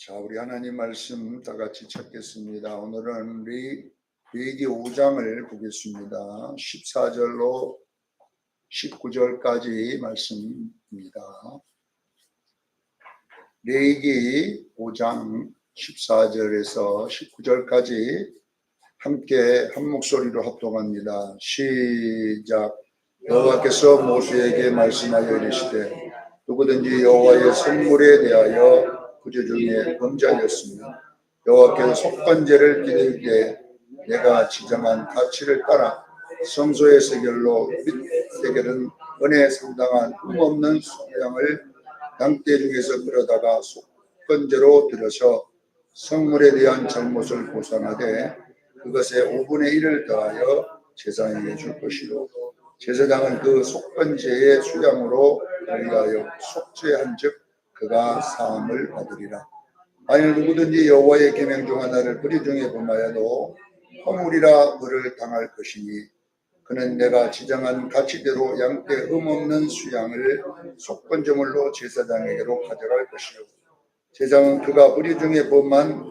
자, 우리 하나님 말씀 다 같이 찾겠습니다. 오늘은 레위기 5장을 보겠습니다. 14절로 19절까지 말씀입니다. 레위기 5장 14절에서 19절까지 함께 한 목소리로 합동합니다. 시작. 여호와께서 모세에게 말씀하여 이르시되 누구든지 여호와의 성물에 대하여 그저 중에 범죄하였으면 여호와께서 속건제를 기댈 때 내가 지정한 가치를 따라 성소의 세겔로 및 세겔은 은에 상당한 흠없는 소량을 양떼 중에서 끌어다가 속건제로 들여서 성물에 대한 잘못을 보상하되 그것에 5분의 1을 더하여 제사장에게 줄 것이요 제사장은 그 속건제의 수량으로 그리하여 속죄한즉 그가 사함을 받으리라. 만일 누구든지 여호와의 계명 중 하나를 불의 중에 범하여도 허물이라 벌을 당할 것이니 그는 내가 지정한 가치대로 양떼 흠없는 수양을 속건제물로 제사장에게로 가져갈 것이요 제사장은 그가 불의 중에 범한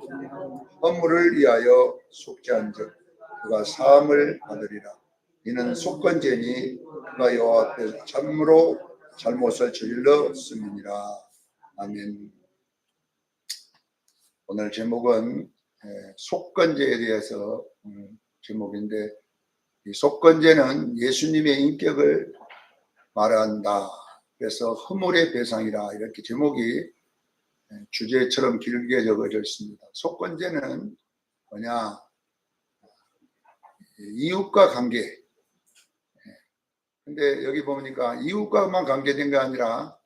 허물을 위하여 속죄한즉 그가 사함을 받으리라. 이는 속건제니 그가 여호와 앞에 참으로 잘못을 저질렀음이니라. 아멘. 오늘 제목은 속건제에 대해서 제목인데, 이 속건제는 예수님의 인격을 말한다. 그래서 허물의 배상이라 이렇게 제목이 주제처럼 길게 적어져 있습니다. 속건제는 뭐냐? 이웃과 관계. 근데 여기 보니까 이웃과만 관계된 게 아니라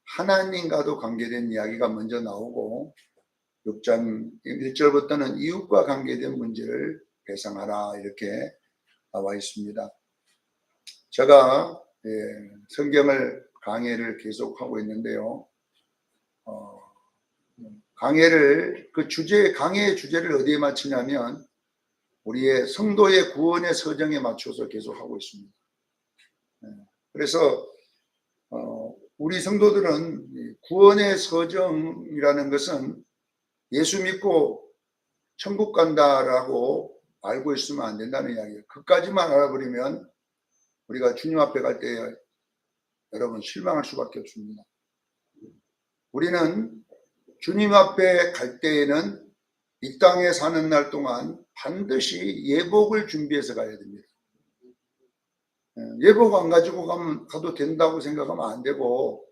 하나님과도 관계된 이야기가 먼저 나오고 6장 1절부터는 이웃과 관계된 문제를 배상하라 이렇게 나와 있습니다. 제가 성경을 강해를 계속하고 있는데요. 강해의 주제를 어디에 맞추냐면 우리의 성도의 구원의 서정에 맞춰서 계속하고 있습니다. 그래서 우리 성도들은 구원의 서정이라는 것은 예수 믿고 천국 간다라고 알고 있으면 안 된다는 이야기예요. 그까지만 알아버리면 우리가 주님 앞에 갈 때 여러분 실망할 수밖에 없습니다. 우리는 주님 앞에 갈 때에는 이 땅에 사는 날 동안 반드시 예복을 준비해서 가야 됩니다. 예복 안 가지고 가도 된다고 생각하면 안 되고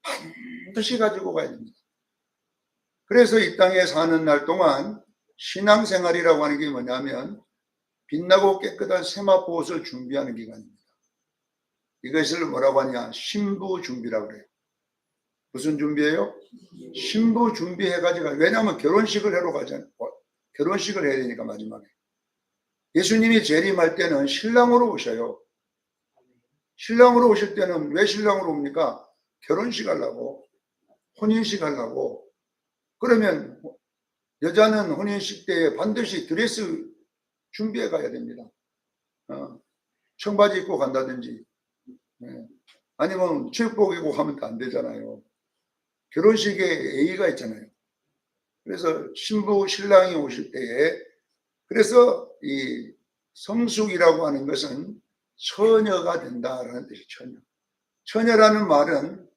반드시 가지고 가야 됩니다. 그래서 이 땅에 사는 날 동안 신앙생활이라고 하는 게 뭐냐면 빛나고 깨끗한 세마포옷을 준비하는 기간입니다. 이것을 뭐라고 하냐? 신부 준비라고 그래요. 무슨 준비예요? 신부 준비해가지고, 왜냐하면 결혼식을 하러 가잖아요. 결혼식을 해야 되니까 마지막에. 예수님이 재림할 때는 신랑으로 오셔요. 신랑으로 오실 때는 왜 신랑으로 옵니까? 결혼식 하려고, 혼인식 하려고. 그러면 여자는 혼인식 때에 반드시 드레스 준비해 가야 됩니다. 청바지 입고 간다든지 아니면 체육복 입고 가면 안 되잖아요. 결혼식에 예의가 있잖아요. 그래서 신부 신랑이 오실 때에, 그래서 이 성숙이라고 하는 것은 처녀가 된다라는 뜻이 처녀라는 말은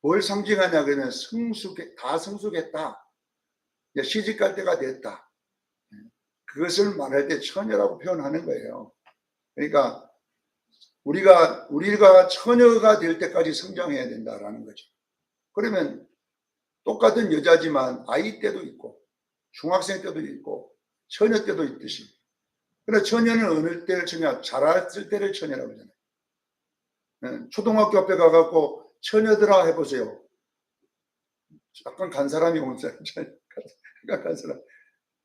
뭘 상징하냐 그러면 다 성숙했다. 시집갈 때가 됐다. 그것을 말할 때 처녀라고 표현하는 거예요. 그러니까 우리가 처녀가 될 때까지 성장해야 된다라는 거죠. 그러면 똑같은 여자지만 아이 때도 있고 중학생 때도 있고 처녀 때도 있듯이. 그러나 처녀는 어느 때를 처녀? 자랐을 때를 처녀라고 하잖아요. 초등학교 앞에 가갖고 처녀들아 해보세요. 약간 간 사람이 온 사람, 약간 간 사람.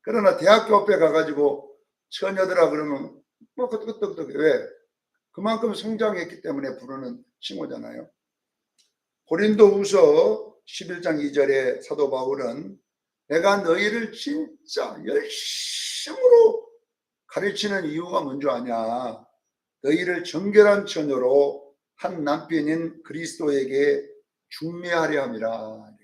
그러나 대학교 앞에 가가지고 처녀들아 그러면 뭐 끄떡끄떡. 왜? 그만큼 성장했기 때문에 부르는 칭호잖아요. 고린도후서 11장 2절에 사도 바울은 내가 너희를 진짜 열심으로 가르치는 이유가 뭔지 아냐? 너희를 정결한 처녀로 한 남편인 그리스도에게 중매하려 함이라.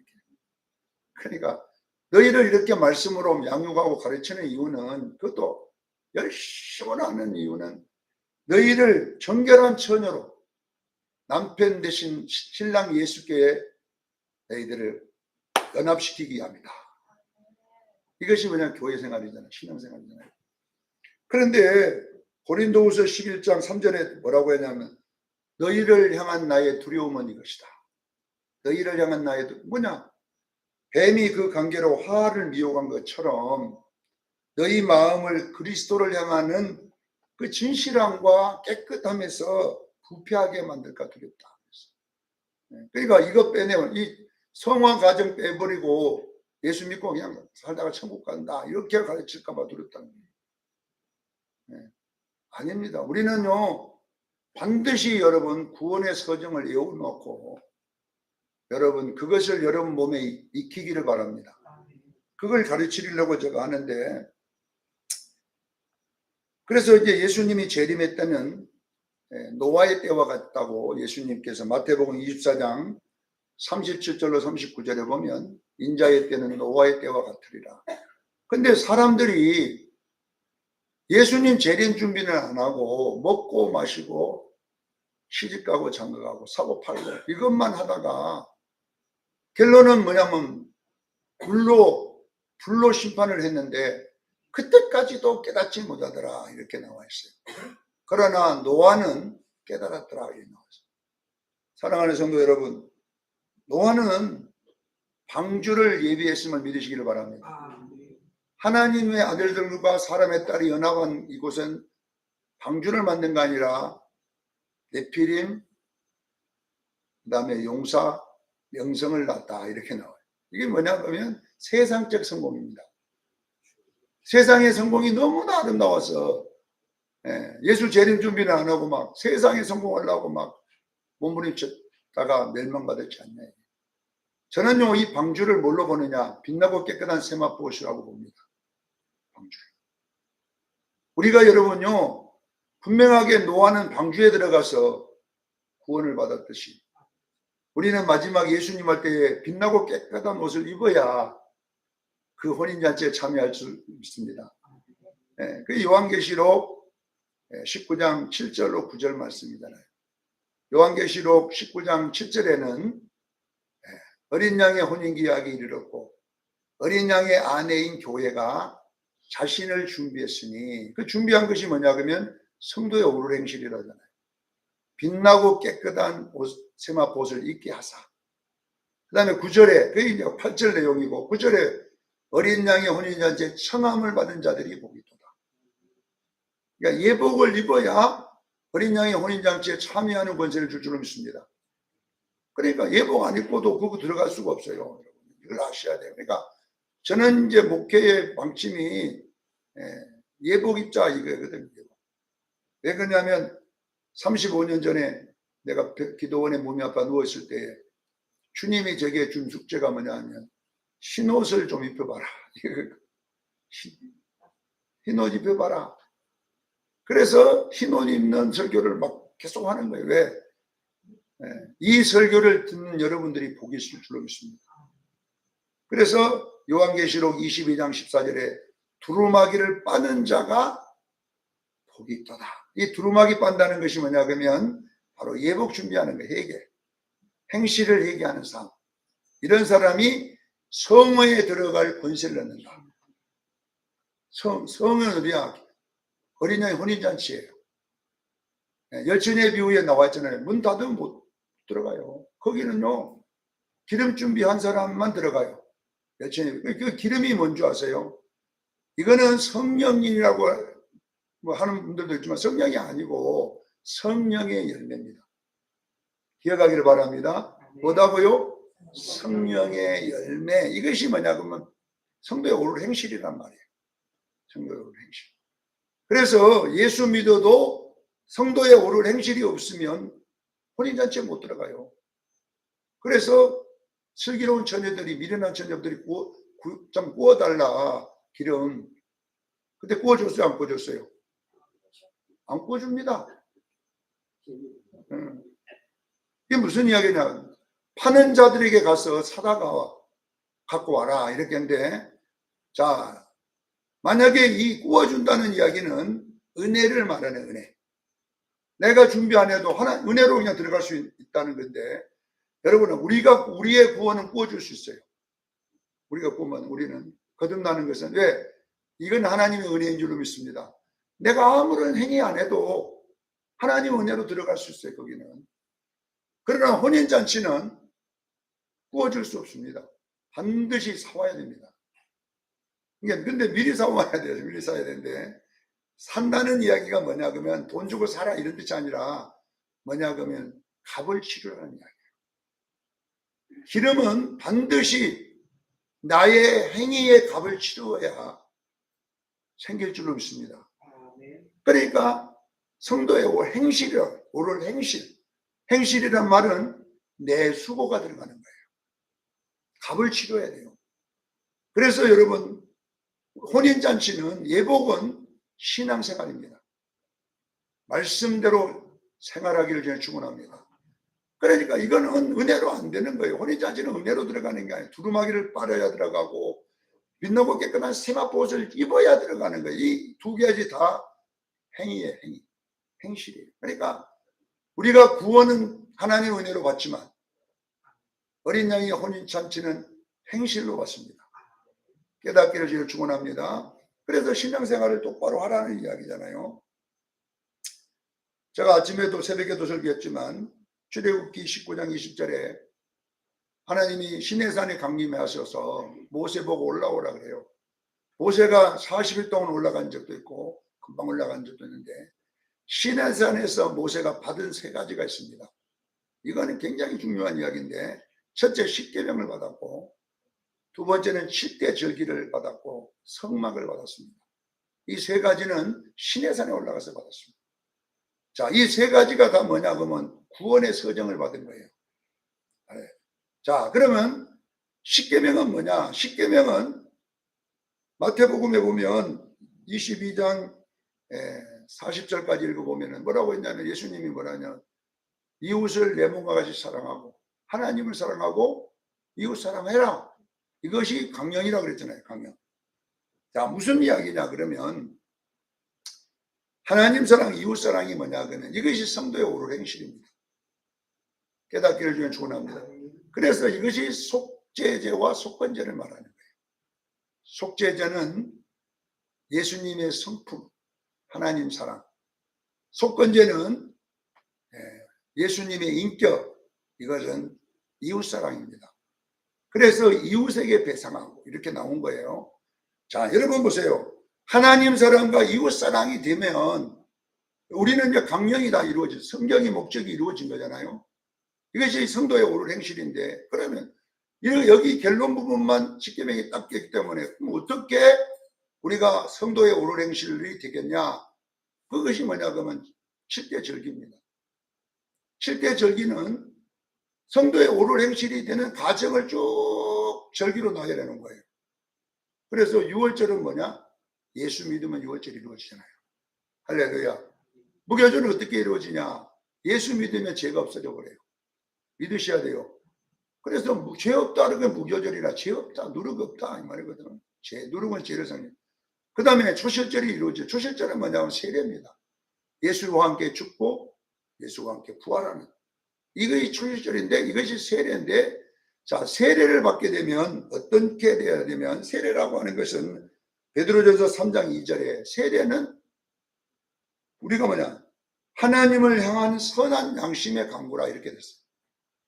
그러니까 너희를 이렇게 말씀으로 양육하고 가르치는 이유는, 그것도 열심히 하는 이유는 너희를 정결한 처녀로 남편 대신 신랑 예수께 너희들을 연합시키기 위함이다. 이것이 뭐냐? 교회 생활이잖아요. 신앙 생활이잖아요. 그런데 고린도후서 11장 3절에 뭐라고 했냐면, 너희를 향한 나의 두려움은 이것이다. 너희를 향한 나의 뭐냐? 뱀이 그 관계로 화를 미혹한 것처럼 너희 마음을 그리스도를 향하는 그 진실함과 깨끗함에서 부패하게 만들까 두렵다. 그러니까 이거 빼내면, 이 성화 과정 빼버리고 예수 믿고 그냥 살다가 천국 간다, 이렇게 가르칠까 봐 두렵다는 거예요. 네. 아닙니다. 우리는요, 반드시 여러분 구원의 서정을 외워놓고 여러분 그것을 여러분 몸에 익히기를 바랍니다. 그걸 가르치려고 제가 하는데, 그래서 이제 예수님이 재림했다는 노아의 때와 같다고 예수님께서 마태복음 24장 37절로 39절에 보면, 인자의 때는 노아의 때와 같으리라. 근데 사람들이 예수님 재림 준비는 안 하고 먹고 마시고 시집가고 장가가고 사고 팔고 이것만 하다가 결론은 뭐냐면 불로 심판을 했는데 그때까지도 깨닫지 못하더라, 이렇게 나와 있어요. 그러나 노아는 깨달았더라, 이렇게 나와 있어요. 사랑하는 성도 여러분, 노아는 방주를 예비했음을 믿으시기를 바랍니다. 하나님의 아들들과 사람의 딸이 연합한 이곳은 방주를 만든 게 아니라 네피림, 그 다음에 용사, 명성을 낳았다, 이렇게 나와요. 이게 뭐냐 하면 세상적 성공입니다. 세상의 성공이 너무나 아름다워서 예수 재림 준비는 안 하고 막 세상에 성공하려고 막 몸부림쳤다가 멸망받았지 않냐. 저는요, 이 방주를 뭘로 보느냐? 빛나고 깨끗한 세마포옷이라고 봅니다. 방주. 우리가 여러분요, 분명하게 노아는 방주에 들어가서 구원을 받았듯이 우리는 마지막 예수님 할 때에 빛나고 깨끗한 옷을 입어야 그 혼인잔치에 참여할 수 있습니다. 그 요한계시록 19장 7절로 9절 말씀이잖아요. 요한계시록 19장 7절에는 어린 양의 혼인기약이 이르렀고 어린 양의 아내인 교회가 자신을 준비했으니, 그 준비한 것이 뭐냐 그러면 성도의 오르행실이라잖아요. 빛나고 깨끗한 세마포옷을 입게 하사. 그 다음에 9절에, 그게 이제 8절 내용이고 9절에 어린 양의 혼인잔치에 청함을 받은 자들이 복이 있도다. 그러니까 예복을 입어야 어린 양의 혼인잔치에 참여하는 권세를 줄 줄로 믿습니다. 그러니까 예복 안 입고도 그거 들어갈 수가 없어요. 이걸 아셔야 돼요. 그러니까 저는 이제 목회의 방침이 예복 입자 이거거든요. 왜 그러냐면 35년 전에 내가 기도원에 몸이 아파 누워있을 때 주님이 제게 준 숙제가 뭐냐 하면 흰옷을 좀 입혀봐라. 흰옷 입혀봐라. 그래서 흰옷 입는 설교를 막 계속 하는 거예요. 왜? 이 설교를 듣는 여러분들이 복이 있을 줄로 믿습니다. 그래서 요한계시록 22장 14절에 두루마기를 빠는 자가 복이 있도다. 이 두루마기 빤다는 것이 뭐냐 그러면 바로 예복 준비하는 거예요. 회개. 행실을 회개하는 삶. 이런 사람이 성회에 들어갈 권세를 얻는다. 성은 어디야? 어린 양의 혼인잔치예요. 열처녀 비유에 나와 있잖아요. 문 닫으면 못 들어가요. 거기는요, 기름 준비한 사람만 들어가요. 열처녀. 그 기름이 뭔지 아세요? 이거는 성령이라고 뭐 하는 분들도 있지만 성령이 아니고 성령의 열매입니다. 기억하기를 바랍니다. 뭐다고요? 성령의 열매. 이것이 뭐냐 그러면 성도의 오를 행실이란 말이에요. 성도의 오를 행실. 그래서 예수 믿어도 성도의 오를 행실이 없으면 혼인잔치에 못 들어가요. 그래서 슬기로운 처녀들이, 미련한 처녀들이 좀 구워달라, 기름. 근데 구워줬어요, 안 구워줬어요? 안 구워줍니다. 이게 무슨 이야기냐? 파는 자들에게 가서 사다가 갖고 와라 이렇게 했는데, 자, 만약에 이 구워준다는 이야기는 은혜를 말하는 은혜. 내가 준비 안 해도 은혜로 그냥 들어갈 수 있다는 건데, 여러분은 우리의 구원은 구워줄 수 있어요. 우리가 구우면 우리는 거듭나는 것은 왜? 이건 하나님의 은혜인 줄로 믿습니다. 내가 아무런 행위 안 해도 하나님 은혜로 들어갈 수 있어요, 거기는. 그러나 혼인잔치는 구워줄 수 없습니다. 반드시 사와야 됩니다. 근데 미리 사와야 돼요. 미리 사야 되는데, 산다는 이야기가 뭐냐 그러면 돈 주고 사라 이런 뜻이 아니라 뭐냐 그러면 값을 치르라는 이야기예요. 기름은 반드시 나의 행위의 값을 치루어야 생길 줄로 믿습니다. 그러니까 성도의 오를 행실. 행실이란 말은 내 수고가 들어가는 거예요. 값을 치러야 돼요. 그래서 여러분, 혼인잔치는, 예복은 신앙생활입니다. 말씀대로 생활하기를 저는 축원합니다. 그러니까 이거는 은혜로 안 되는 거예요. 혼인잔치는 은혜로 들어가는 게 아니에요. 두루마기를 빨아야 들어가고 빛나고 깨끗한 세마포옷을 입어야 들어가는 거예요. 이 두 가지 다 행위예요. 행실이에요. 그러니까 우리가 구원은 하나님의 은혜로 받지만 어린 양의 혼인잔치는 행실로 받습니다. 깨닫기를 저희를 축원합니다. 그래서 신앙생활을 똑바로 하라는 이야기잖아요. 제가 아침에도 새벽에도 설교했지만 출애굽기 19장 20절에 하나님이 시내산에 강림해 하셔서 모세 보고 올라오라 그래요. 모세가 40일 동안 올라간 적도 있고 금방 올라간 적도 있는데, 시내산에서 모세가 받은 세 가지가 있습니다. 이거는 굉장히 중요한 이야기인데, 첫째 십계명을 받았고, 두 번째는 7대 절기를 받았고 성막을 받았습니다. 이 세 가지는 시내산에 올라가서 받았습니다. 자, 이 세 가지가 다 뭐냐 그러면 구원의 서정을 받은 거예요. 자, 그러면 십계명은 뭐냐? 십계명은 마태복음에 보면 22장 40절까지 읽어보면 뭐라고 했냐면, 예수님이 뭐라냐, 이웃을 내 몸과 같이 사랑하고 하나님을 사랑하고 이웃 사랑해라. 이것이 강령이라고 그랬잖아요. 강령. 자, 무슨 이야기냐 그러면 하나님 사랑, 이웃 사랑이 뭐냐 그러면 이것이 성도의 옳은 행실입니다. 깨닫기를 주면 축원합니다. 그래서 이것이 속죄제와 속건제를 말하는 거예요. 속죄제는 예수님의 성품, 하나님 사랑. 속건제는 예수님의 인격, 이것은 이웃 사랑입니다. 그래서 이웃에게 배상하고 이렇게 나온 거예요. 자, 여러분 보세요. 하나님 사랑과 이웃 사랑이 되면 우리는 이제 강령이 다 이루어진, 성경의 목적이 이루어진 거잖아요. 이것이 성도의 옳은 행실인데, 그러면 여기 결론 부분만 십계명이 딱 되기 때문에 그럼 어떻게 우리가 성도의 옳은 행실이 되겠냐? 그것이 뭐냐 그러면 7대 절기입니다. 7대 절기는 성도의 옳은 행실이 되는 과정을 쭉 절기로 나열해놓은 거예요. 그래서 6월절은 뭐냐? 예수 믿으면 6월절이 이루어지잖아요. 할렐루야. 무교절은 어떻게 이루어지냐? 예수 믿으면 죄가 없어져 버려요. 믿으셔야 돼요. 그래서 죄 없다 그러면 무교절이라, 죄 없다, 누룩 없다 이 말이거든. 누룩은 죄를 상해. 그 다음에 초실절이 이루어져요. 초실절은 뭐냐면 세례입니다. 예수와 함께 죽고 예수와 함께 부활하는, 이것이 초실절인데 이것이 세례인데, 자, 세례를 받게 되면 어떻게 돼야 되면, 세례라고 하는 것은 베드로전서 3장 2절에 세례는 우리가 뭐냐, 하나님을 향한 선한 양심의 강구라 이렇게 됐어요.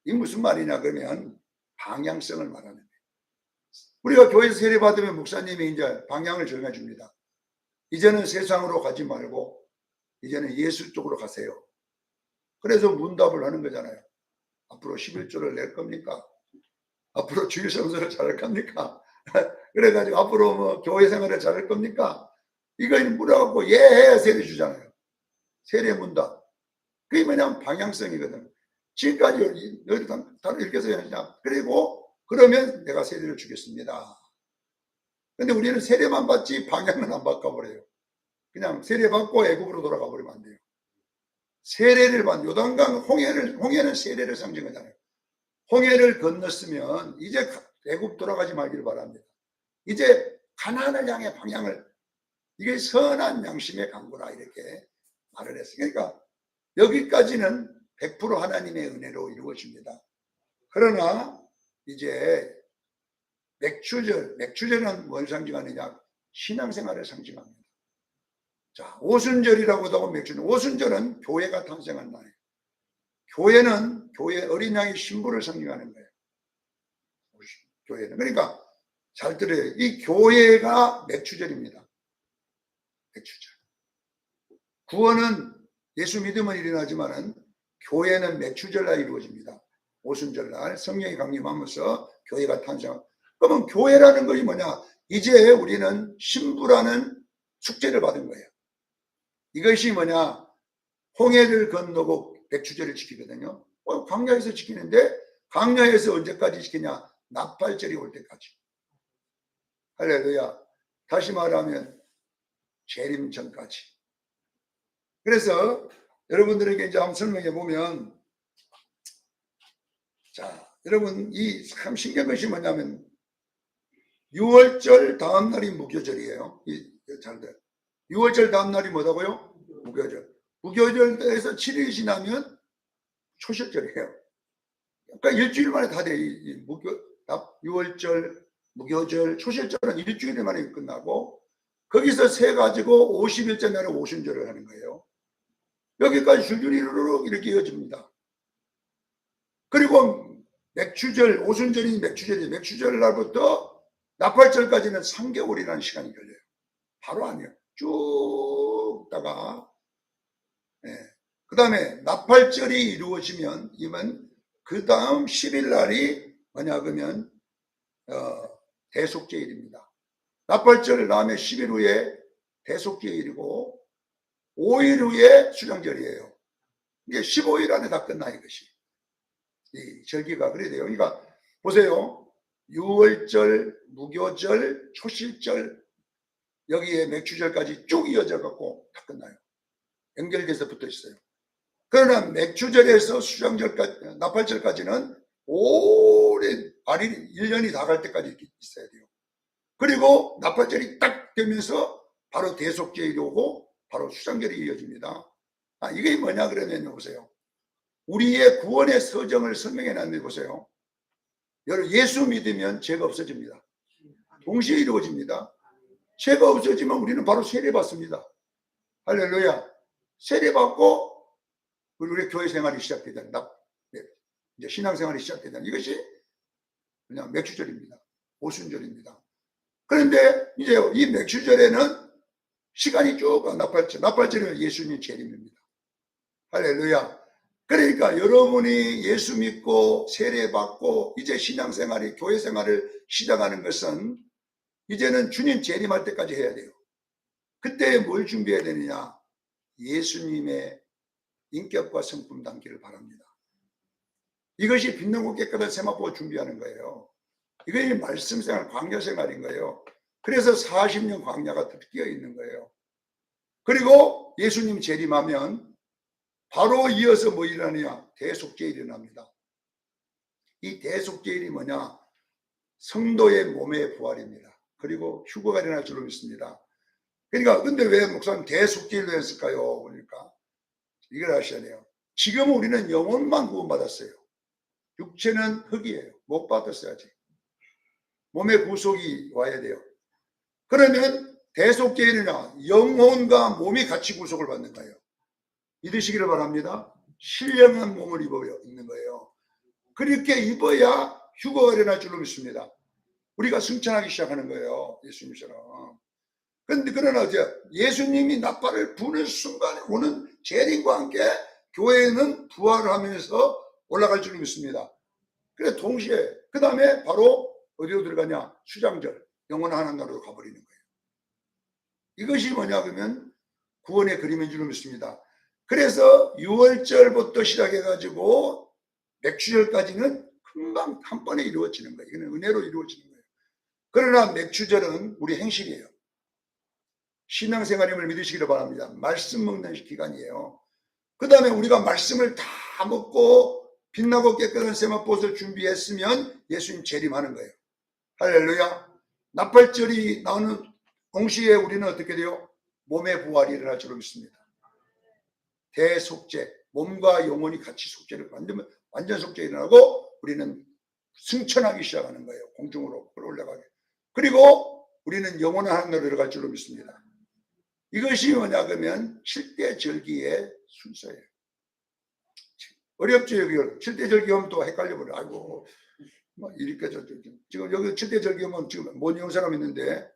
이 무슨 말이냐 그러면 방향성을 말하는 거예요. 우리가 교회에서 세례 받으면 목사님이 이제 방향을 정해줍니다. 이제는 세상으로 가지 말고 이제는 예수 쪽으로 가세요. 그래서 문답을 하는 거잖아요. 앞으로 11조를 낼 겁니까? 앞으로 주일 성수를 잘할 겁니까? 그래가지고 앞으로 뭐 교회 생활을 잘할 겁니까? 이걸 물어갖고 예 세례 주잖아요. 세례 문답. 그게 뭐냐면 방향성이거든. 지금까지 너희들 다 이렇게 해서 그냥, 그리고 그러면 내가 세례를 주겠습니다. 근데 우리는 세례만 받지 방향은 안 바꿔버려요. 그냥 세례 받고 애국으로 돌아가 버리면 안 돼요. 세례를 받는, 요단강 홍해는 세례를 상징하잖아요. 홍해를 건넜으면 이제 대굽 돌아가지 말기를 바랍니다. 이제 가나안을 향해 방향을, 이게 선한 양심의 강구라 이렇게 말을 했어요. 그러니까 여기까지는 100% 하나님의 은혜로 이루어집니다. 그러나 이제 맥추절은 뭘 상징하느냐? 신앙생활을 상징합니다. 자, 오순절이라고도 하고 맥추절. 오순절은 교회가 탄생한 날이에요. 교회는 교회 어린 양의 신부를 상징하는 거예요. 교회는. 그러니까 잘 들어요. 이 교회가 맥추절입니다. 맥추절. 구원은 예수 믿으면 일어나지만은 교회는 맥추절날 이루어집니다. 오순절날 성령이 강림하면서 교회가 탄생합니다. 그러면 교회라는 것이 뭐냐? 이제 우리는 신부라는 축제를 받은 거예요. 이것이 뭐냐? 홍해를 건너고 맥추절을 지키거든요. 광야에서 지키는데, 광야에서 언제까지 지키냐? 나팔절이 올 때까지. 할렐루야. 다시 말하면 재림 전까지. 그래서 여러분들에게 이제 한번 설명해 보면, 자, 여러분 이 참 신기한 것이 뭐냐면 6월절 다음 날이 무교절이에요. 잘 돼요. 6월절 다음 날이 뭐라고요? 무교절. 무교절에서 7일이 지나면 초실절이에요. 그러니까 일주일 만에 다 돼. 6월절, 무교절, 초실절은 일주일 만에 끝나고, 거기서 세 가지고 50일째 날에 오순절을 하는 거예요. 여기까지 줄줄이 이렇게 이어집니다. 그리고 맥추절, 오순절이 맥추절이에요. 맥추절 날부터 나팔절까지는 3개월이라는 시간이 걸려요. 바로 아니에요. 쭉 다가, 그 다음에 나팔절이 이루어지면, 이면 그 다음 10일 날이 뭐냐 그러면 대속죄일입니다. 나팔절 다음에 10일 후에 대속죄일이고 5일 후에 수장절이에요. 이게 15일 안에 다 끝나 이것이. 이 절기가 그래야 돼요. 그러니까 보세요. 6월절, 무교절, 초실절, 여기에 맥추절까지 쭉 이어져 갖고 다 끝나요. 연결돼서 붙어 있어요. 그러나 맥추절에서 수장절까지, 나팔절까지는 오랜 발이 1년이 다 갈 때까지 있어야 돼요. 그리고 나팔절이 딱 되면서 바로 대속죄일이 오고 바로 수장절이 이어집니다. 이게 뭐냐 그러면 보세요. 우리의 구원의 서정을 설명해 놨는데 보세요. 여러분 예수 믿으면 죄가 없어집니다. 동시에 이루어집니다. 죄가 없어지면 우리는 바로 세례 받습니다. 할렐루야. 세례 받고 우리의 교회 생활이 시작되잖아요. 이제 신앙생활이 시작되잖아요. 이것이 그냥 맥추절입니다. 오순절입니다. 그런데 이제 이 맥추절에는 시간이 쭉 나팔절. 나팔절이면 예수님 재림입니다. 할렐루야. 그러니까 여러분이 예수 믿고 세례 받고 이제 신앙생활이 교회 생활을 시작하는 것은 이제는 주님 재림할 때까지 해야 돼요. 그때 뭘 준비해야 되느냐? 예수님의 인격과 성품 담기를 바랍니다. 이것이 빛나고 깨끗한 세마포를 준비하는 거예요. 이것이 말씀생활, 광야생활인 거예요. 그래서 40년 광야가 뛰어 있는 거예요. 그리고 예수님 재림하면 바로 이어서 뭐 일어나냐? 대속죄일이 일어납니다. 이 대속죄일이 뭐냐? 성도의 몸의 부활입니다. 그리고 휴거가 일어날 줄로 믿습니다. 그러니까 근데 왜 목사님 대속죄일로 했을까요? 그러니까 이걸 아셔야 돼요. 지금 우리는 영혼만 구원받았어요. 육체는 흙이에요. 못 받았어야지. 몸의 구속이 와야 돼요. 그러면 대속죄일이냐? 영혼과 몸이 같이 구속을 받는 거예요. 믿으시기를 바랍니다. 신령한 몸을 입는 거예요. 그렇게 입어야 휴거가 일어날 줄로 믿습니다. 우리가 승천하기 시작하는 거예요. 예수님처럼. 그러나 예수님이 나팔을 부는 순간에 오는 재림과 함께 교회는 부활을 하면서 올라갈 줄로 믿습니다. 그래 동시에 그 다음에 바로 어디로 들어가냐? 수장절, 영원한 하나님 나라로 가버리는 거예요. 이것이 뭐냐 그러면 구원의 그림인 줄로 믿습니다. 그래서 6월절부터 시작해가지고 맥추절까지는 금방 한 번에 이루어지는 거예요. 이거는 은혜로 이루어지는 거예요. 그러나 맥추절은 우리 행실이에요. 신앙생활임을 믿으시기를 바랍니다. 말씀 먹는 기간이에요. 그 다음에 우리가 말씀을 다 먹고 빛나고 깨끗한 세마포를 준비했으면 예수님 재림하는 거예요. 할렐루야. 나팔절이 나오는 동시에 우리는 어떻게 돼요? 몸의 부활이 일어날 줄로 믿습니다. 대속죄, 몸과 영혼이 같이 속죄를 완전 속죄 일어나고 우리는 승천하기 시작하는 거예요. 공중으로 올라가게. 그리고 우리는 영원한 하늘로 들어갈 줄로 믿습니다. 이것이 뭐냐 그러면 7대 절기의 순서예요. 어렵죠. 여기 7대 절기 하면 또 헷갈려 버려. 아이고 뭐 이렇게 지금 여기 7대 절기 하면 지금 못 외운 사람 있는데,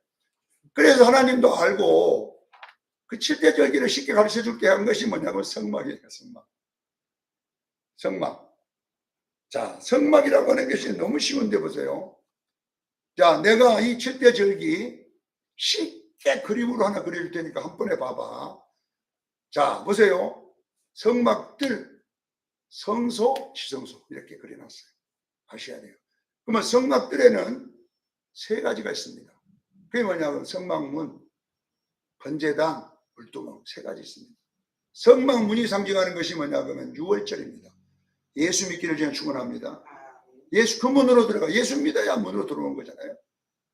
그래서 하나님도 알고 그 7대 절기를 쉽게 가르쳐 줄게 한 것이 뭐냐면 성막이에요. 성막. 자, 성막이라고 하는 것이 너무 쉬운데 보세요. 자, 내가 이 7대 절기 쉽게 그림으로 하나 그릴 테니까 한 번에 봐봐. 자, 보세요. 성막들, 성소, 지성소 이렇게 그려놨어요. 아셔야 돼요. 그러면 성막들에는 세 가지가 있습니다. 그게 뭐냐면 성막문, 번제단, 물두멍 세 가지 있습니다. 성막문이 상징하는 것이 뭐냐 그러면 6월절입니다. 예수 믿기를 그냥 축원합니다. 예수 그 문으로 들어가. 예수 믿어야 문으로 들어오는 거잖아요.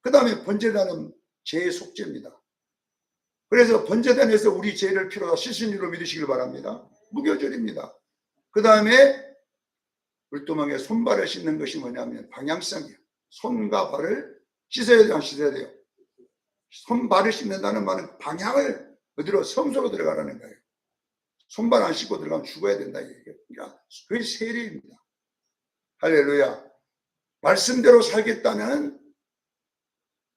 그 다음에 번제단은 죄의 속죄입니다. 그래서 번제단에서 우리 죄를 피로 다 씻은 일로 믿으시길 바랍니다. 무교절입니다. 그 다음에 물두멍에 손발을 씻는 것이 뭐냐면 방향성이에요. 손과 발을 씻어야 돼요, 안 씻어야 돼요? 손발을 씻는다는 말은 방향을 어디로, 성소로 들어가라는 거예요. 손발 안 씻고 들어가면 죽어야 된다. 그러니까 그게 세례입니다. 할렐루야. 말씀대로 살겠다는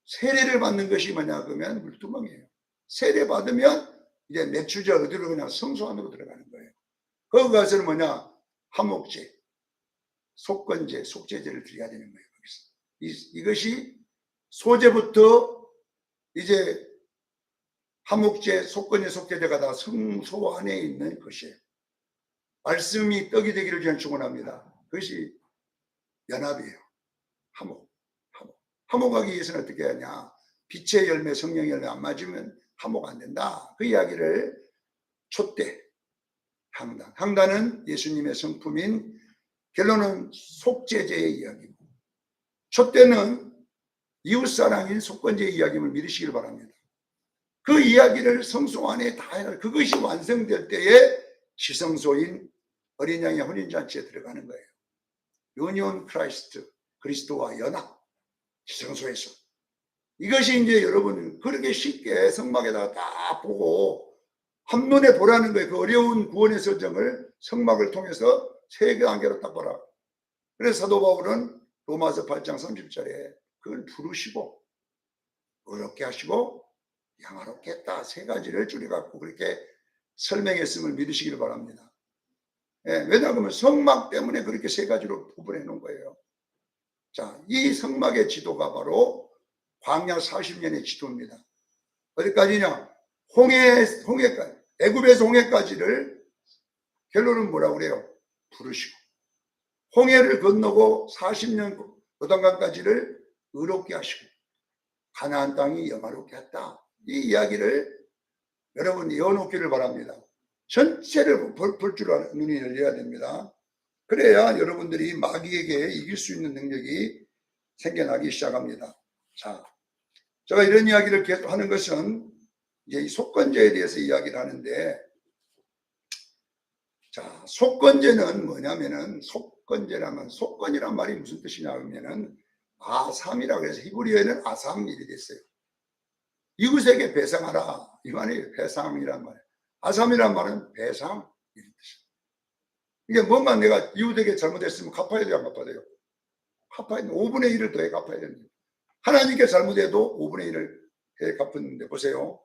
세례를 받는 것이 뭐냐 그러면 물두멍이에요. 세례 받으면 이제 내추자 어디로 그냥 성소 안으로 들어가는 거예요. 거기 가서는 뭐냐, 화목제, 속건제, 속죄제를 드려야 되는 거예요. 거기서 이것이 소제부터 이제 화목제, 속건제, 속죄제가 다 성소 안에 있는 것이에요. 말씀이 떡이 되기를 그냥 축원합니다. 그것이 연합이에요. 화목하기 위해서는 어떻게 하냐, 빛의 열매, 성령의 열매 안 맞으면 화목 안 된다. 그 이야기를 촛대, 향단은 예수님의 성품인, 결론은 속죄제의 이야기고, 촛대는 이웃사랑인 속건제의 이야기를 믿으시길 바랍니다. 그 이야기를 성소 안에 다 해놔. 그것이 완성될 때에 지성소인 어린 양의 혼인잔치에 들어가는 거예요. 유니온 크라이스트, 그리스도와 연합, 지성소에서. 이것이 이제 여러분 그렇게 쉽게 성막에다가 딱 보고 한눈에 보라는 거예요. 그 어려운 구원의 설정을 성막을 통해서 세 단계로 딱 보라. 그래서 사도 바울은 로마서 8장 30절에 그걸 부르시고 어렵게 하시고 양화롭게 했다. 세 가지를 줄여갖고 그렇게 설명했음을 믿으시기를 바랍니다. 예, 왜냐하면 성막 때문에 그렇게 세 가지로 구분해 놓은 거예요. 자, 이 성막의 지도가 바로 광야 40년의 지도입니다. 어디까지냐? 홍해까지, 애굽에서 홍해까지를 결론은 뭐라고 그래요? 부르시고, 홍해를 건너고 40년 요단강까지를 의롭게 하시고 가나안 땅이 영화롭게 했다. 이 이야기를 여러분 이어놓기를 바랍니다. 전체를 볼 줄 아는 눈이 열려야 됩니다. 그래야 여러분들이 마귀에게 이길 수 있는 능력이 생겨나기 시작합니다. 자, 제가 이런 이야기를 계속 하는 것은 이제 이 속건제에 대해서 이야기를 하는데, 자, 속건제는 뭐냐면은, 속건제라면, 속건이란 말이 무슨 뜻이냐 하면은 아삼이라고 해서 히브리어에는 아삼일이 됐어요. 이웃에게 배상하라, 이 말이 배상이란 말이에요. 아삼이란 말은 배상, 이런 뜻이에요. 이게 뭔가 내가 이웃에게 잘못했으면 갚아야 돼요, 안 갚아야 돼요? 갚아야 돼요. 5분의 1을 더해 갚아야 됩니다. 하나님께 잘못해도 5분의 1을 해 갚았는데 보세요.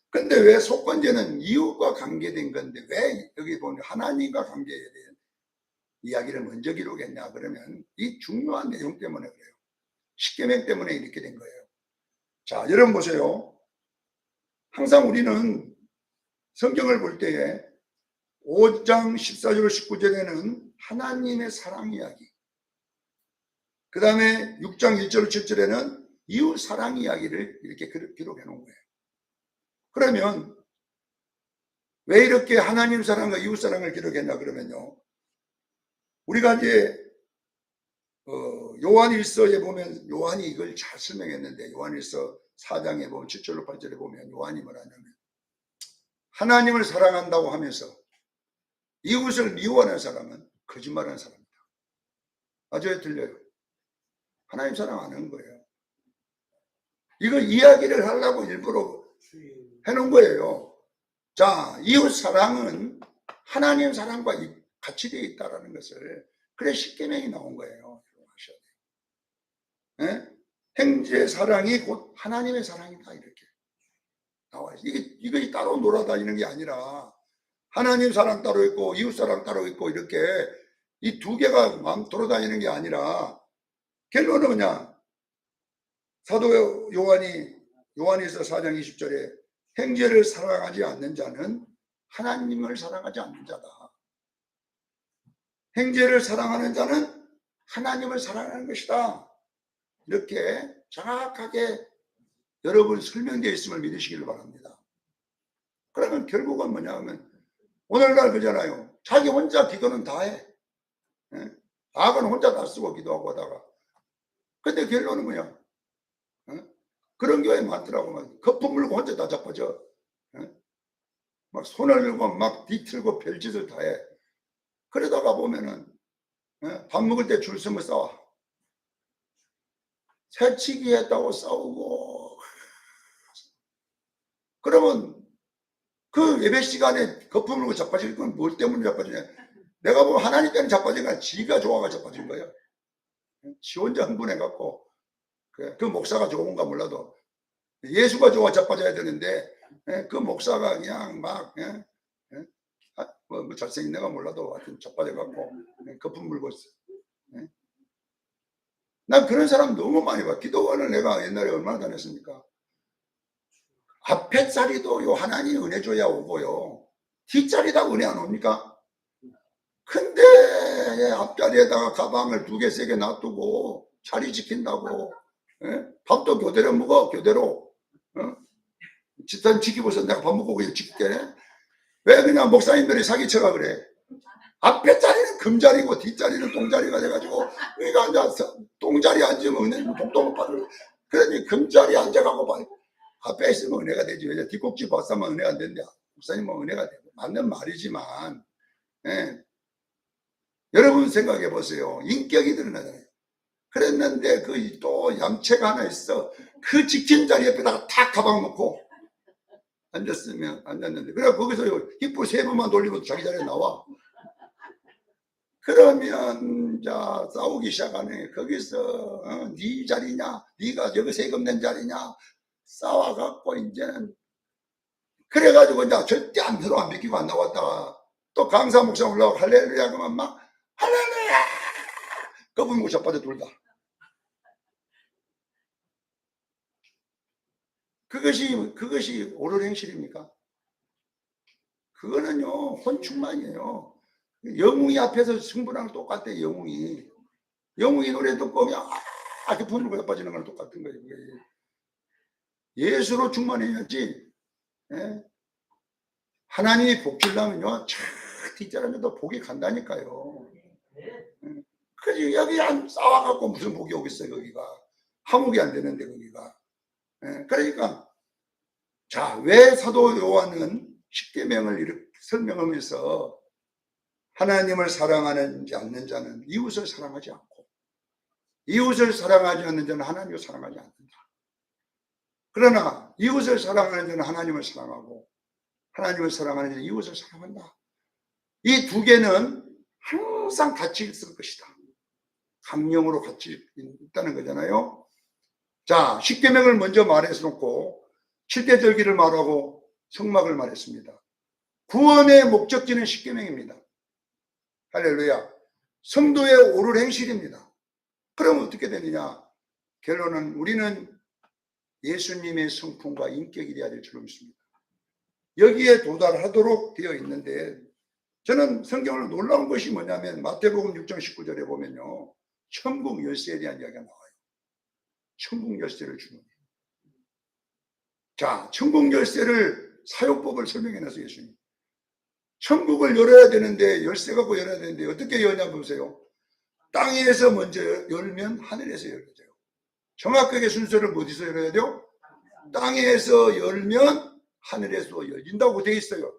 근데 왜 속건제는 이웃과 관계된 건데 왜 여기 보면 하나님과 관계에 대한 이야기를 먼저 기록했냐 그러면 이 중요한 내용 때문에 그래요. 십계명 때문에 이렇게 된 거예요. 자, 여러분 보세요. 항상 우리는 성경을 볼 때에 5장 14절 19절에는 하나님의 사랑 이야기, 그 다음에 6장 1절 7절에는 이웃 사랑 이야기를 이렇게 기록해 놓은 거예요. 그러면 왜 이렇게 하나님 사랑과 이웃 사랑을 기록했냐 그러면요, 우리가 이제 요한일서에 보면 요한이 이걸 잘 설명했는데, 요한일서 4장에 보면 7절로 8절에 보면 요한이 뭐라냐면, 하나님을 사랑한다고 하면서 이웃을 미워하는 사람은 거짓말하는 사람이다. 맞아요, 틀려요? 하나님 사랑 안 하는 거예요. 이거 이야기를 하려고 일부러 해놓은 거예요. 자, 이웃 사랑은 하나님 사랑과 같이 되어 있다는 것을, 그래 십계명이 나온 거예요. 예? 형제 사랑이 곧 하나님의 사랑이다, 이렇게 나와요. 이게 따로 놀아다니는 게 아니라 하나님 사랑 따로 있고 이웃 사랑 따로 있고, 이렇게 이 두 개가 마음 돌아다니는 게 아니라, 결론은 그냥 사도 요한일서 4장 20절에 형제를 사랑하지 않는 자는 하나님을 사랑하지 않는 자다. 형제를 사랑하는 자는 하나님을 사랑하는 것이다. 이렇게 정확하게 여러분 설명되어 있음을 믿으시길 바랍니다. 그러면 결국은 뭐냐 하면, 오늘날 그잖아요. 자기 혼자 기도는 다 해. 악은 혼자 다 쓰고 기도하고 하다가, 근데 결론은 뭐냐? 그런 교회 많더라고. 막 거품 물고 혼자 다 자빠져. 막 손을 들고 막 뒤틀고 별짓을 다 해. 그러다가 보면은 밥 먹을 때 줄 서면 싸워. 새치기 했다고 싸우고. 그러면 그 예배 시간에 거품 물고 자빠질 건 뭘 때문에 자빠지냐? 내가 보면 하나님 때문에 자빠진 거야. 지가 좋아가 자빠진 거예요. 지 혼자 흥분해갖고. 그 목사가 좋은가 몰라도 예수가 좋아 자빠져야 되는데, 그 목사가 그냥 막 뭐 잘생긴 내가 몰라도 하여튼 자빠져갖고 거품 물고 있어. 난 그런 사람 너무 많이 봐. 기도원을 내가 옛날에 얼마나 다녔습니까? 앞에 자리도 요 하나님 은혜 줘야 오고요, 뒷자리다 은혜 안 옵니까? 근데 앞자리에다가 가방을 2개 3개 놔두고 자리 지킨다고, 밥도 교대로 먹어. 교대로. 집단 지키고서 내가 밥 먹고 그냥 지킬게. 왜 그냥 목사님들이 사기쳐가 그래? 앞에 자리는 금자리고 뒷자리는 똥자리가 돼가지고, 우리가 앉아서 똥자리 앉으면 은혜는 독도 못 받을. 그러니 금자리 앉아가고 봐. 앞에 있으면 은혜가 되지. 왜 뒷꼭지 벗으면 은혜가 안 된다. 목사님은 은혜가 돼. 맞는 말이지만, 여러분 생각해 보세요. 인격이 드러나잖아요. 그랬는데 그 또 얌체가 하나 있어. 그 지킨 자리 옆에다가 탁 가방 놓고 앉았는데, 그래 거기서 힙불 3번만 돌리면 자기 자리에 나와. 그러면 자 싸우기 시작하네. 거기서 네 자리냐, 네가 여기 세금 낸 자리냐, 싸워갖고 이제는, 그래가지고 이제 절대 서로 안 비키고 안 나왔다가 또 강사 목사 올라오고 할렐루야 그러면 막 할렐루야 거품 못 자빠져 둘 다. 그것이 옳은 행실입니까? 그거는요 혼충만이에요. 영웅이 앞에서 승부랑 똑같아. 영웅이 노래 듣고 그냥 이렇게 분으로 자빠지는 거랑 똑같은 거예요. 예수로 충만해야지. 하나님이 복 주려면요 차 뒷자리에도 복이 간다니까요. 그지 여기 안 싸워갖고 무슨 복이 오겠어요. 거기가 화목이 안 되는데 거기가. 그러니까 자, 왜 사도 요한은 십계명을 이렇게 설명하면서 하나님을 사랑하지 않는 자는 이웃을 사랑하지 않고, 이웃을 사랑하지 않는 자는 하나님을 사랑하지 않는다. 그러나 이웃을 사랑하는 자는 하나님을 사랑하고, 하나님을 사랑하는 자는 이웃을 사랑한다. 이 두 개는 항상 같이 있을 것이다. 감령으로 같이 있다는 거잖아요. 자, 십계명을 먼저 말해서 놓고 7대 절기를 말하고 성막을 말했습니다. 구원의 목적지는 십계명입니다. 할렐루야. 성도의 옳은 행실입니다. 그럼 어떻게 되느냐? 결론은 우리는 예수님의 성품과 인격이 되어야 될 줄로 믿습니다. 여기에 도달하도록 되어 있는데, 저는 성경을 놀라운 것이 뭐냐면 마태복음 6장 19절에 보면요 천국 열쇠에 대한 이야기가 나와요. 천국 열쇠를 주는 거예요. 자, 천국 열쇠를 사용법을 설명해놨어요. 예수님. 천국을 열어야 되는데 열쇠 갖고 열어야 되는데 어떻게 여냐 보세요. 땅에서 먼저 열면 하늘에서 열어져요. 정확하게 순서를 어디서 열어야 돼요? 땅에서 열면 하늘에서 열린다고 되어 있어요.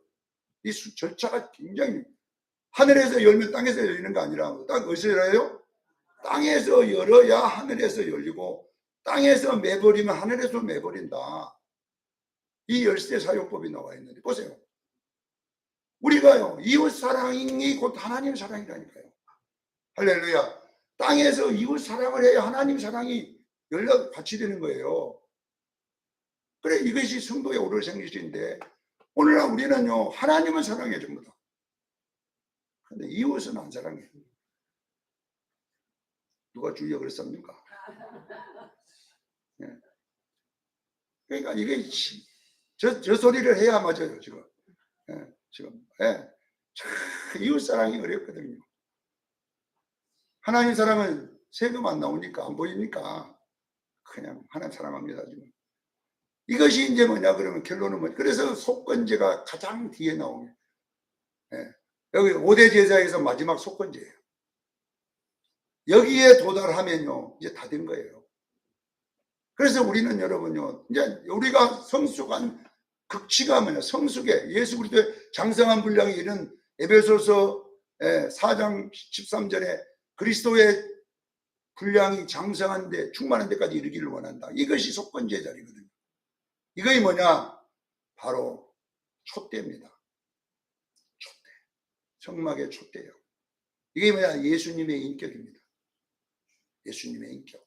이 절차가 굉장히, 하늘에서 열면 땅에서 열리는 거 아니라 딱 어디서 열어요? 땅에서 열어야 하늘에서 열리고, 땅에서 매버리면 하늘에서 매버린다. 이 열쇠 사용법이 나와 있는데 보세요. 우리가요, 이웃 사랑이 곧 하나님 사랑이라니까요. 할렐루야. 땅에서 이웃 사랑을 해야 하나님 사랑이 같이 되는 거예요. 그래, 이것이 성도의 오를 생기신데, 오늘날 우리는요, 하나님은 사랑해 전부 다. 근데 이웃은 안 사랑해. 누가 주여 그랬습니까? 예. 그러니까 이게 저 소리를 해야 맞아요 지금. 예, 지금. 예. 이웃 사랑이 어렵거든요. 하나님 사랑은 세금 안 나오니까, 안 보이니까 그냥 하나님 사랑합니다 지금. 이것이 이제 뭐냐 그러면 결론은 뭐냐. 그래서 속건제가 가장 뒤에 나옵니다. 예. 여기 5대 제사에서 마지막 속건제예요. 여기에 도달하면요 이제 다 된 거예요. 그래서 우리는 여러분요, 이제 우리가 성숙한 극치가 뭐냐, 성숙의 예수 그리스도의 장성한 분량이 이런 에베소서 4장 13절에 그리스도의 분량이 장성한데 충만한 데까지 이르기를 원한다. 이것이 속건제 자리거든요. 이것이 뭐냐? 바로 촛대입니다. 촛대. 성막의 촛대예요. 이게 뭐냐? 예수님의 인격입니다. 예수님의 인격.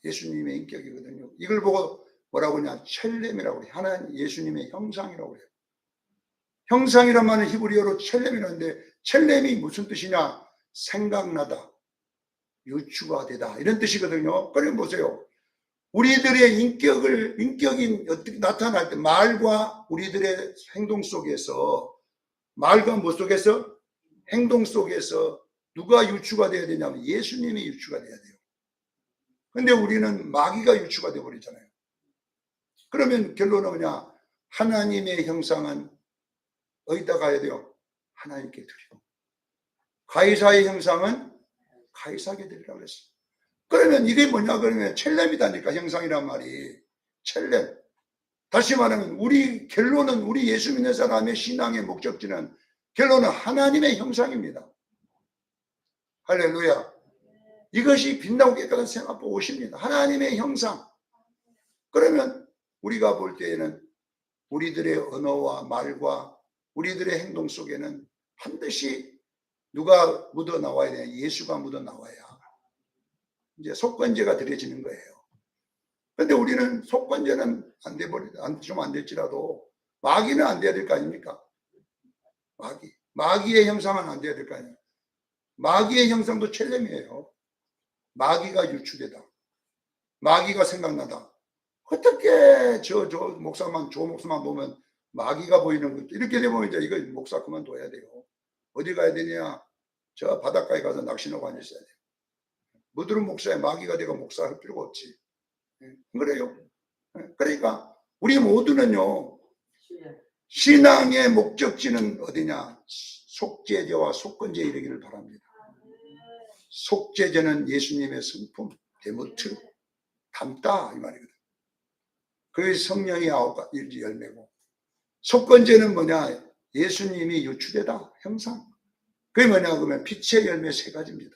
예수님의 인격이거든요. 이걸 보고 뭐라고 하냐? 첼렘이라고 그래요. 하나님 예수님의 형상이라고 그래요. 형상이란 말은 히브리어로 첼렘이라는데, 첼렘이 무슨 뜻이냐? 생각나다, 유추가 되다, 이런 뜻이거든요. 그럼 보세요. 우리들의 인격이 어떻게 나타날 때, 말과 우리들의 행동 속에서, 말과 뭐 속에서? 행동 속에서 누가 유추가 돼야 되냐면 예수님이 유추가 돼야 돼요. 근데 우리는 마귀가 유추가 되어버리잖아요. 그러면 결론은 뭐냐? 하나님의 형상은 어디다 가야 돼요? 하나님께 드리고, 가이사의 형상은 가이사에게 드리라고 그랬어요. 그러면 이게 뭐냐 그러면 첼렘이다니까, 형상이란 말이. 첼렘. 다시 말하면 우리 결론은, 우리 예수 믿는 사람의 신앙의 목적지는 결론은 하나님의 형상입니다. 할렐루야. 이것이 빛나고 깨끗한 생각보 오십니다. 하나님의 형상. 그러면 우리가 볼 때에는 우리들의 언어와 말과 우리들의 행동 속에는 반드시 누가 묻어 나와야 되냐? 예수가 묻어 나와야 이제 속건제가 드려지는 거예요. 그런데 우리는 속건제는 좀 안 될지라도 마귀는 안 돼야 될 거 아닙니까? 마귀의 형상은 안 돼야 될 거 아니에요. 마귀의 형상도 첼렘이에요. 마귀가 유추되다, 마귀가 생각나다. 어떻게 조 목사만 보면 마귀가 보이는 것도, 이렇게 되면 이제 이거 목사 그만둬야 돼요. 어디 가야 되냐? 저 바닷가에 가서 낚시하고 앉으셔야 돼요. 무드름 목사에 마귀가 되고 목사할 필요가 없지. 그래요. 그러니까 우리 모두는요, 신앙의 목적지는 어디냐? 속죄제와 속건제에 이르기를 바랍니다. 속죄제는 예수님의 성품, 데모트, 담다, 이 말이거든. 그 성령이 9가지 열매고, 속건제는 뭐냐? 예수님이 유추되다, 형상. 그게 뭐냐 그러면 빛의 열매 3가지입니다.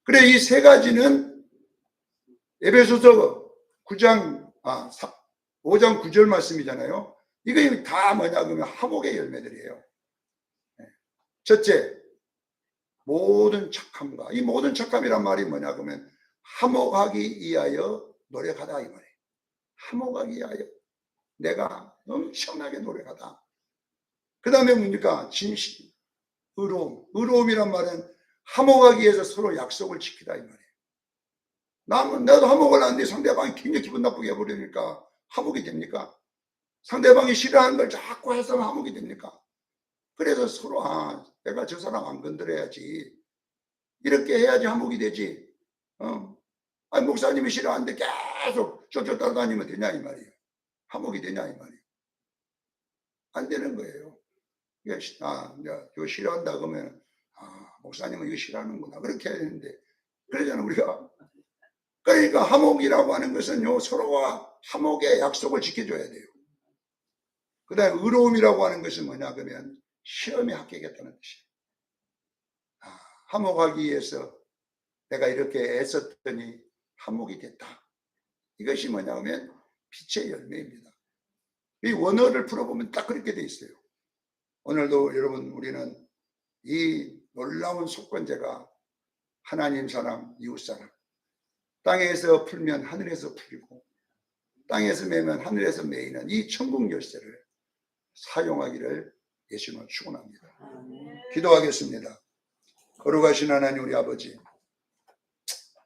그래, 이 3가지는 에베소서 5장 9절 말씀이잖아요. 이거 다 뭐냐 그러면 화목의 열매들이에요. 첫째, 모든 착함과, 이 모든 착함이란 말이 뭐냐 그러면 화목하기 위하여 노력하다, 이 말이에요. 화목하기 위하여 내가 엄청나게 노력하다. 그 다음에 뭡니까? 진실, 의로움. 의로움이란 말은 화목하기 위해서 서로 약속을 지키다, 이 말이에요. 나도 화목을 하는데 상대방이 굉장히 기분 나쁘게 해버리니까 화목이 됩니까? 상대방이 싫어하는 걸 자꾸 해서 화목이 됩니까? 그래서 서로 내가 저 사람 안 건드려야지, 이렇게 해야지 화목이 되지. 아니, 목사님이 싫어하는데 계속 쫓아 따라다니면 되냐, 이 말이에요. 화목이 되냐, 이 말이에요. 안 되는 거예요. 이거 싫어한다 그러면 목사님은 이거 싫어하는구나. 그렇게 해야 되는데, 그러잖아, 우리가. 그러니까 화목이라고 하는 것은요, 서로가 화목의 약속을 지켜줘야 돼요. 그 다음에 의로움이라고 하는 것은 뭐냐, 그러면 시험에 합격했다는 뜻이에요. 화목하기 위해서 내가 이렇게 애썼더니 화목이 됐다. 이것이 뭐냐면 빛의 열매입니다. 이 원어를 풀어보면 딱 그렇게 돼 있어요. 오늘도 여러분, 우리는 이 놀라운 속건제가 하나님 사랑, 이웃 사랑, 땅에서 풀면 하늘에서 풀리고 땅에서 매면 하늘에서 매이는 이 천국 열쇠를 사용하기를 예수님을 축원합니다. 기도하겠습니다. 거룩하신 하나님 우리 아버지,